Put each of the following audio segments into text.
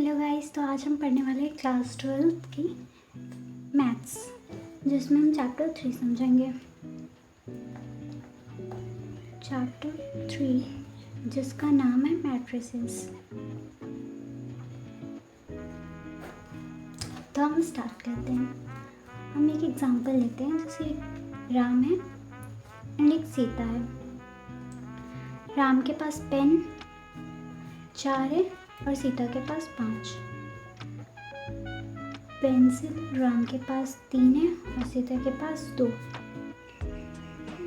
Hello guys, तो आज हम पढ़ने वाले हैं क्लास 12 की मैथ्स, जिसमें हम चैप्टर 3 समझेंगे। चैप्टर 3 जिसका नाम है मैट्रिसेस। तो हम स्टार्ट करते हैं। हम एक एग्जांपल लेते हैं। जैसे एक राम है एंड एक सीता है। राम के पास पेन 4 है और सीता के पास 5। पेंसिल राम के पास 3 है और सीता के पास 2।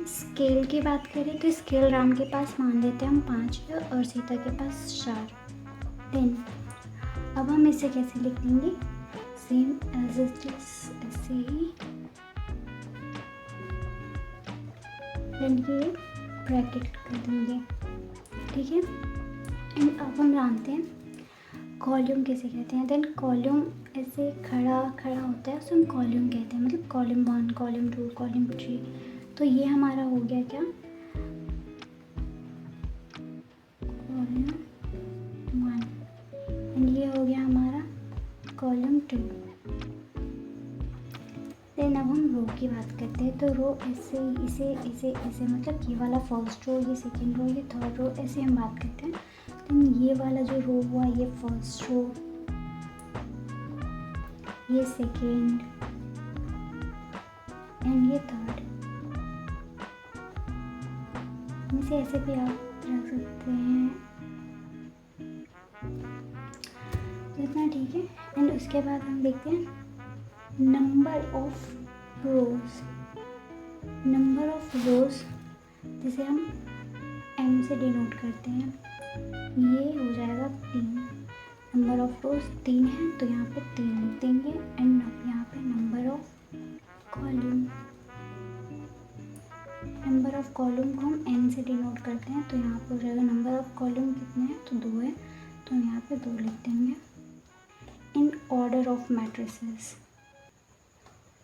स्केल की बात करें तो स्केल राम के पास मान लेते हैं हम 5 है और सीता के पास 4। देन अब हम इसे कैसे लिख देंगे, सेम एज इट इज, ऐसे ही। देन ये ब्रैकेट कर देंगे, ठीक है। एंड अब हम जानते हैं कॉलम किसे कहते हैं। देन कॉलम ऐसे खड़ा खड़ा होता है, उसे हम कॉलम कहते हैं। मतलब कॉलम 1, कॉलम 2, कॉलम 3। तो ये हमारा हो गया क्या, कॉलम 1। एंड ये हो गया हमारा कॉलम 2। देन अब हम रो की बात करते हैं। तो रो ऐसे इसे इसे इसे, मतलब ये वाला फर्स्ट रो, ये सेकेंड रो, ये थर्ड रो, ऐसे हम बात करते हैं। ये वाला जो रो हुआ ये फर्स्ट रो, ये सेकेंड एंड ये थर्ड। इसे ऐसे भी आप रख सकते हैं, तो इतना ठीक है। एंड उसके बाद हम देखते हैं number of rose. Number of रोज जिसे हम एम से डिनोट करते हैं, ये हो जाएगा 3। नंबर ऑफ रोज 3 है तो यहाँ पे 3 लिख देंगे। एंड अब यहाँ पे number of column, number of column को हम n से डिनोट करते हैं, तो यहाँ पे हो जाएगा नंबर ऑफ कॉलम कितने हैं, तो 2 है, तो यहाँ पे 2 लिख देंगे। In order of matrices,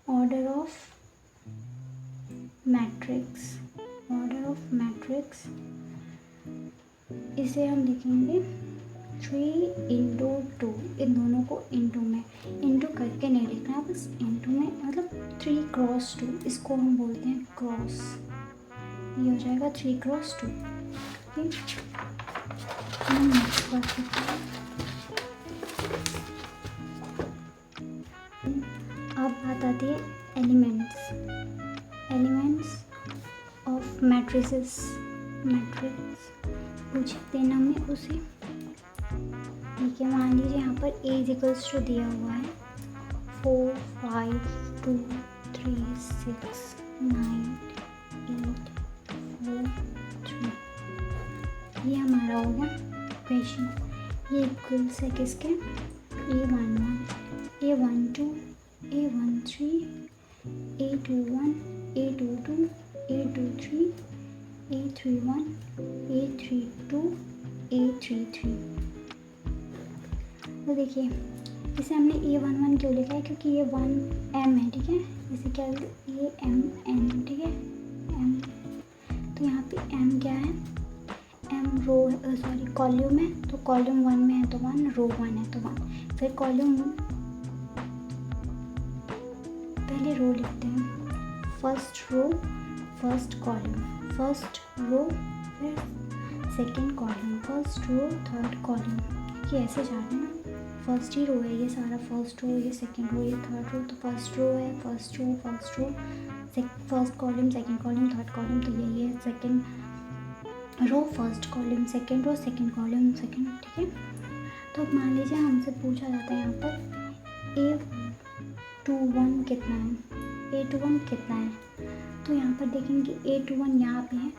order of matrix, order of matrix, इसे हम लिखेंगे 3 into 2। इन दोनों को इंटू में, इंटू करके नहीं लिखना, बस इंटू में, मतलब 3 क्रॉस 2, इसको हम बोलते हैं क्रॉस। ये हो जाएगा 3 क्रॉस 2। ठीक, हम नेक्स्ट बात करते हैं। अब बात आती है elements, elements of matrices. Matrix पूछ देना में उसे, ठीक है। मान लीजिए यहाँ पर a इक्वल्स टू दिया हुआ है 4, 5, 2, 3, 6, 9, 8, 4, 3। ये हमारा हो गया इक्वेशन। ये इक्वल्स है किसके, a11, a12, a13, a21, a22, a23, a31, a32, a33। तो देखिए इसे हमने a11 क्यों लिखा है, क्योंकि ये 1m है, ठीक है। इसे क्या ये m, ठीक है, m। तो यहाँ पे m क्या है, m रो, सॉरी कॉलम है, तो कॉलम 1 में है तो 1, रो 1 है तो 1। फिर कॉलम, पहले रो लिखते हैं, first row first column, first row फिर second column, first row third column. ये ऐसे जा रहे हैं ना, फर्स्ट ही रो है ये सारा, फर्स्ट रो, ये सेकेंड रो, ये थर्ड रो। तो फर्स्ट रो है, first row, first row, first column, second column, third column. तो यही है second row, first column, second row, second column, second, ठीक है। तो मान लीजिए हमसे पूछा जाता है यहाँ पर a21 कितना है, a21 कितना है। तो यहाँ पर देखेंगे a21 यहाँ पे है,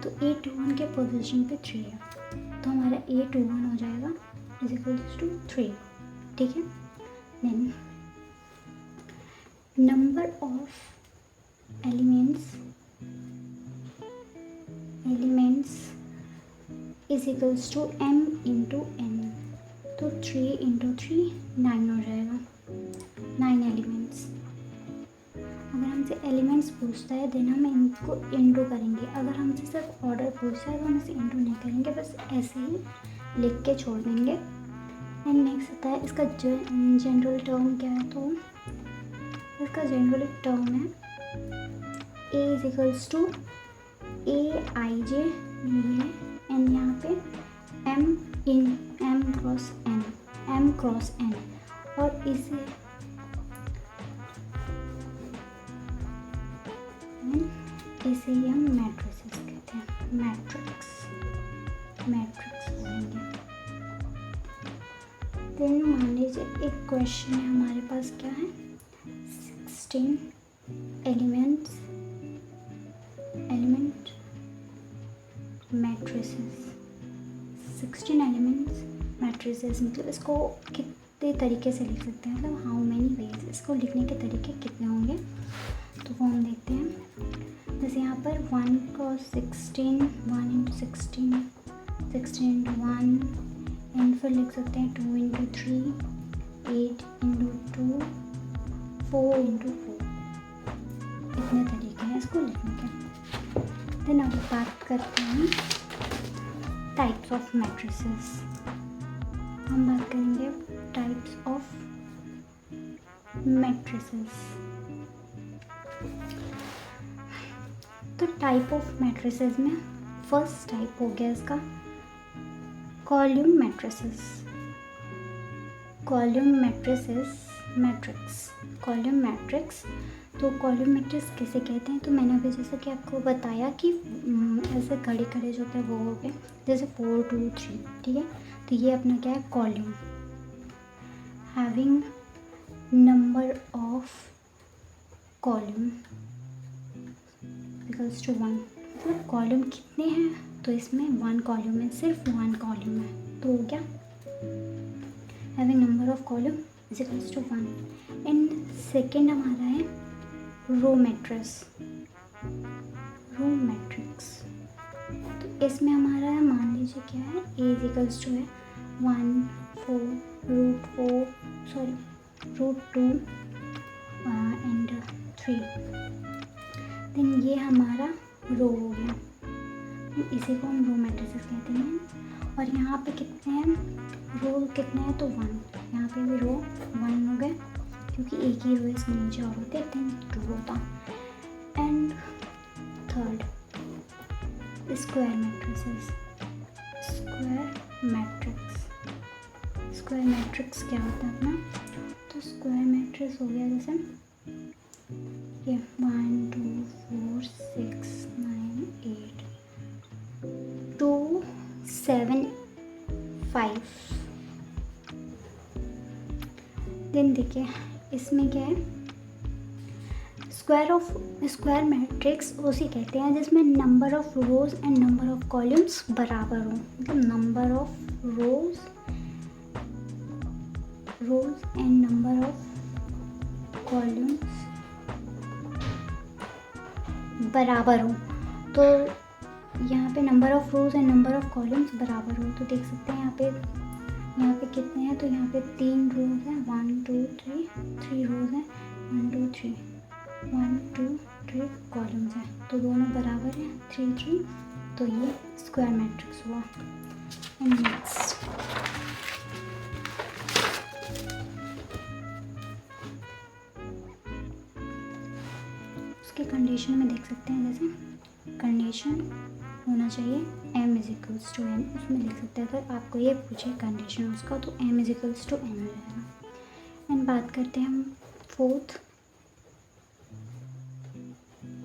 तो a21 के पोजीशन पे 3 है, तो हमारा a21 हो जाएगा इज इक्वल्स टू 3, ठीक है। Then number of elements, elements is equals to m into n। तो 3 इंटू 3 9 हो जाएगा, 9 एलिमेंट्स। अगर हमसे एलिमेंट्स पूछता है देन हम इनको इंटू करेंगे। अगर हमसे सिर्फ ऑर्डर पूछता है तो हम इसे इंटू नहीं करेंगे, बस ऐसे ही लिख के छोड़ देंगे। एंड नेक्स्ट आता है इसका जनरल टर्म क्या है, तो इसका जनरल टर्म है A is equals to AIJ लिए एंड यहाँ पे M क्रॉस N और इसे हम मैट्रिसेस कहते हैं, मैट्रिक्स बोलेंगे। देन मान लीजिए एक क्वेश्चन है हमारे पास, क्या है 16 एलिमेंट मैट्रिसेस, 16 एलिमेंट्स मैट्रिसेस, मतलब इसको कितने तरीके से लिख सकते हैं, मतलब हाउ मेनी वेज, इसको लिखने के तरीके कितने होंगे, तो वो हम देखते हैं। जैसे यहाँ पर 1 क्रॉस 16, 1 इंटू 16, 16 इंटू 1 एंड फिर लिख सकते हैं 2 इंटू 3, 8 इंटू 2, 4 इंटू 4, इतने तरीके हैं इसको लिखने के। देन अब बात करते हैं टाइप्स ऑफ मैट्रिसेस। हम बात करेंगे टाइप्स ऑफ मैट्रिसेस। तो टाइप ऑफ मैट्रिसेस में फर्स्ट टाइप हो गया इसका कॉलम मैट्रिसेस। Column matrix. तो कॉलम मैट्रिक्स किसे कहते हैं, तो मैंने अभी जैसे कि आपको बताया कि ऐसे खड़े खड़े जो होते हैं वो हो गए, जैसे 4 2 3, ठीक है। तो ये अपना क्या है, column having number of column equals to 1, मतलब कॉलम कितने हैं, तो इसमें 1 कॉलम है, सिर्फ 1 कॉलम है, तो हो गया having number of column is equals to 1। And second हमारा है रो मैट्रिक्स। तो इसमें हमारा है, मान लीजिए क्या है, A इज इक्वल्स टू है 1 4 रूट 2 एंड 3। देन ये हमारा रो हो गया, इसी को हम रो मैट्रिसेस कहते हैं। और यहाँ पे कितने हैं, रो कितने हैं, तो 1, यहाँ पे भी रो 1 हो गए, क्योंकि एक ही रो इसमें नीचे और होते, देन 2 होता। एंड थर्ड स्क्वायर मैट्रिक्स क्या होता है अपना, तो स्क्वायर मैट्रिक्स हो गया जैसे ये 1 2 4 6 9 8 2 7 5। देन देखिए इसमें क्या है, स्क्वायर मैट्रिक्स उसी कहते हैं जिसमें number of rose and number of columns बराबर हो, मतलब number of rose and number of columns बराबर हो। तो यहाँ पे number of rose and number of columns बराबर हो, तो देख सकते हैं यहाँ पे कितने हैं, तो यहाँ पे 3 रोज हैं, 1 2 3 रोज हैं, 1 2 3 1 2 3 कॉलम्स हैं, तो दोनों बराबर हैं 3 3, तो ये स्क्वायर मैट्रिक्स हुआ। एंड नेक्स्ट उसके कंडीशन में देख सकते हैं, जैसे कंडीशन होना चाहिए m is equals to n, उसमें लिख सकते हैं अगर आपको ये पूछे कंडीशन उसका, तो m is equals to n हो जाएगा। एंड बात करते हैं हम फोर्थ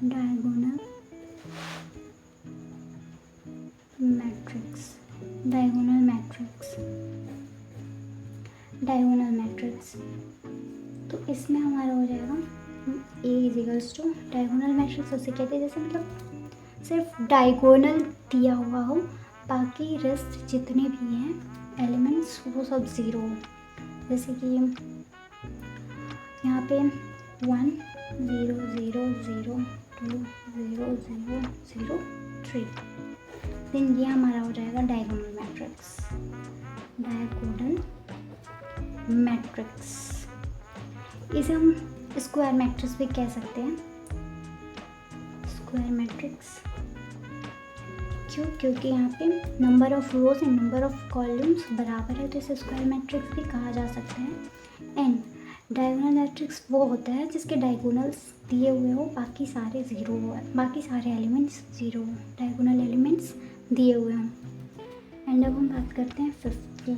डायगोनल मैट्रिक्स। तो इसमें हमारा हो जाएगा A is equals to diagonal matrix उसे कहते हैं जैसे मतलब सिर्फ डायगोनल दिया हुआ हो, बाकी रेस्ट जितने भी हैं एलिमेंट्स वो सब ज़ीरो हो। जैसे कि यहाँ पे 1 0 0 0 2 0 0 0 3, देन ये हमारा हो जाएगा डायगोनल मैट्रिक्स। इसे हम स्क्वायर मैट्रिक्स भी कह सकते हैं। स्क्वायर मैट्रिक्स क्यों? क्योंकि यहाँ पे number of rose and number of columns बराबर है, तो इसे स्क्वायर मैट्रिक्स भी कहा जा सकता है। एंड डायगोनल मैट्रिक्स वो होता है जिसके डायगोनल्स दिए हुए हो, बाकी सारे ज़ीरो हो, बाकी सारे एलिमेंट्स ज़ीरो हो, डायगोनल एलिमेंट्स दिए हुए हों। एंड अब हम बात करते हैं फिफ्थ की।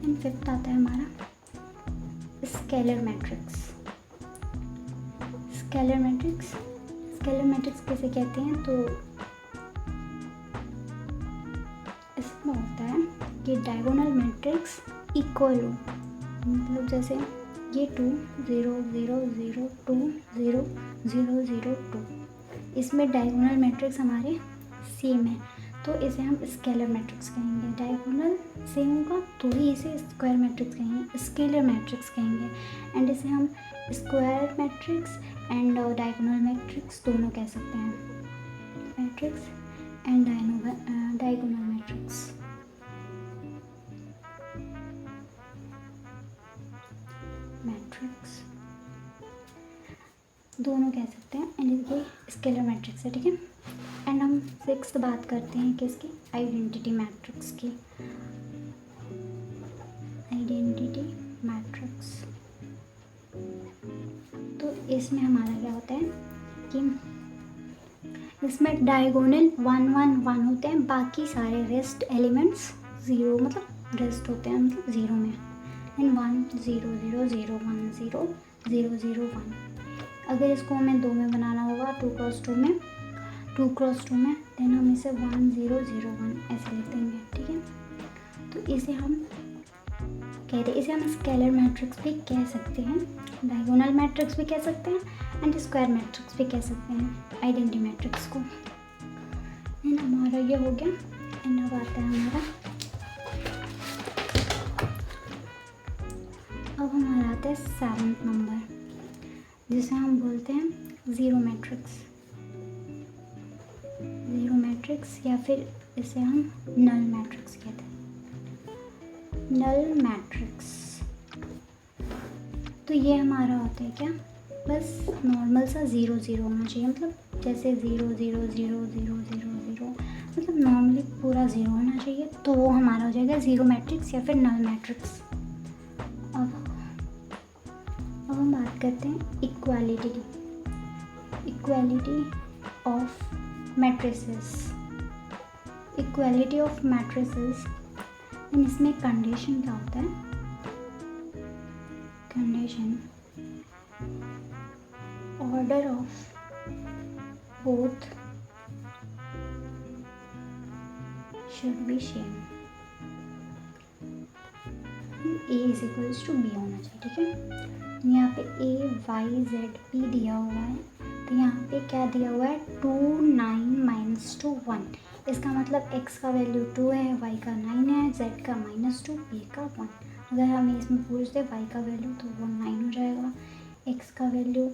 एंड फिफ्थ आता है हमारा स्केलर मैट्रिक्स। स्केलर मैट्रिक्स कैसे कहते हैं? तो इसमें होता है कि डायगोनल मैट्रिक्स इक्वल हो, मतलब जैसे ये 2 0 0 0 2 0 0 0 2, इसमें डायगोनल मैट्रिक्स हमारे सेम है, तो इसे हम स्केलर मैट्रिक्स कहेंगे। डायगोनल सेम होगा तो ही इसे स्क्वायर मैट्रिक्स कहेंगे, स्केलर मैट्रिक्स कहेंगे। एंड इसे हम square matrix and diagonal matrix दोनों कह सकते हैं, matrix and diagonal matrix. Matrix दोनों कह सकते हैं एंड ये स्केलर मैट्रिक्स है, ठीक है। एंड हम सिक्स्थ बात करते हैं किसकी? आइडेंटिटी मैट्रिक्स की। आइडेंटिटी मैट्रिक्स, तो इसमें हमारा क्या होता है कि इसमें डायगोनल 1 1 1 होते हैं, बाकी सारे रेस्ट एलिमेंट्स ज़ीरो, मतलब रेस्ट होते हैं मतलब ज़ीरो में। एंड 1 0 0 0 1 0 0 0 1। अगर इसको हमें 2 में बनाना होगा, 2 क्रॉस 2 में, देन हम इसे 1 0 0 1 ऐसे लिख देंगे, ठीक है। तो इसे हम कहते हैं, इसे हम स्केलर मैट्रिक्स भी कह सकते हैं, डायगोनल मैट्रिक्स भी कह सकते हैं एंड स्क्वायर मैट्रिक्स भी कह सकते हैं आइडेंटिटी मैट्रिक्स को। एंड हमारा ये हो गया। एंड अब आता है हमारा आता है 7th नंबर, जिसे हम बोलते हैं ज़ीरो मैट्रिक्स या फिर इसे हम नल मैट्रिक्स कहते हैं। नल मैट्रिक्स, तो ये हमारा होता है क्या? बस नॉर्मल सा 0 0 होना चाहिए, मतलब जैसे 0 0 0 0 0 0, मतलब नॉर्मली पूरा 0 होना चाहिए, तो वो हमारा हो जाएगा ज़ीरो मैट्रिक्स या फिर नल मैट्रिक्स। अब हम बात करते हैं equality of matrices. Equality of matrices, इसमें कंडीशन क्या होता है? Condition order of both should be same. A is equals to B होना चाहिए, ठीक है। यहाँ पे A Y Z P दिया हुआ है, तो यहाँ पे क्या दिया हुआ है? 2 9 -2 1। इसका मतलब x का वैल्यू 2 है, y का 9 है, z का -2, p का 1। अगर हमें इसमें पूछ दे y का वैल्यू तो वो 9 हो जाएगा, x का वैल्यू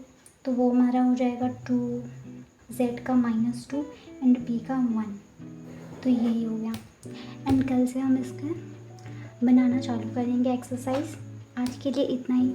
तो वो हमारा हो जाएगा 2, z का -2 एंड p का 1। तो यही हो गया। एंड कल से हम इसका बनाना चालू करेंगे एक्सरसाइज। आज के लिए इतना ही।